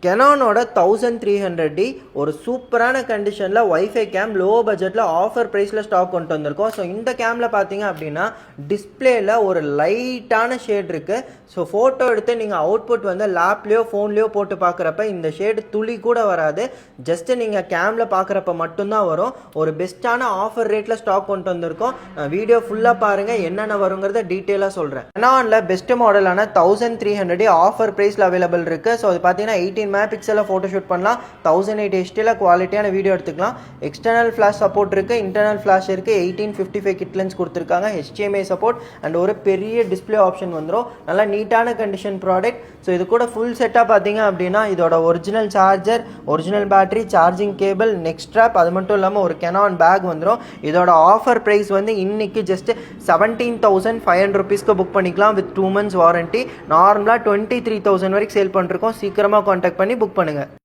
கெனானோட 1300D ஒரு சூப்பரான கண்டிஷனில் ஒய்ஃபை கேம் லோ பட்ஜெட்டில் ஆஃபர் ப்ரைஸில் ஸ்டாக் கொண்டு வந்திருக்கோம். ஸோ இந்த கேமில் பார்த்தீங்க அப்படின்னா டிஸ்பிளேயில் ஒரு லைட்டான ஷேட் இருக்குது. ஸோ ஃபோட்டோ எடுத்து நீங்கள் அவுட்புட் வந்து லேப்லேயோ ஃபோன்லேயோ போட்டு பார்க்குறப்ப இந்த ஷேடு துளி கூட வராது. ஜஸ்ட்டு நீங்கள் கேமில் பார்க்குறப்ப மட்டும்தான் வரும். ஒரு பெஸ்ட்டான ஆஃபர் ரேட்டில் ஸ்டாக் கொண்டு வந்திருக்கோம். வீடியோ ஃபுல்லாக பாருங்கள், என்னென்ன வருங்கிறத டீட்டெயிலாக சொல்கிறேன். கெனானில் பெஸ்ட் மாடலான 1300D ஆஃபர் ப்ரைஸில் அவைலபிள் இருக்குது. ஸோ அது பார்த்தீங்கன்னா 18 மெகாபிக்சலில் ஃபோட்டோ ஷூட் பண்ணலாம், 1080 குவாலிட்டியான வீடியோ எடுத்துக்கலாம். எக்ஸ்டர்னல் ஃப்ளாஷ் சப்போர்ட் இருக்குது, இன்டர்னல் ஃப்ளாஷ் இருக்குது, 1855 கிட் லென்ஸ் கொடுத்துருக்காங்க, HDMI சப்போர்ட் அண்ட் ஒரு பெரிய டிஸ்பிளே ஆப்ஷன் வந்துடும். நல்லா நீட்டான கண்டிஷன் ப்ராடக்ட். ஸோ இது கூட ஃபுல் செட்டாக பார்த்தீங்க அப்படின்னா இதோட original charger, original battery, charging cable, neck strap, அது மட்டும் இல்லாமல் ஒரு கெனான் பேக் வந்துடும். இதோட ஆஃபர் ப்ரைஸ் வந்து இன்னைக்கு ஜஸ்ட் 17,500 rupeesக்கு புக் பண்ணிக்கலாம் வித் 2 months வாரண்டி. நார்மலாக 23,000 வரைக்கும் சேல் பண்ணிருக்கோம். சீக்கிரமாக கான்டாக்ட் பண்ணி புக் பண்ணுங்கள்.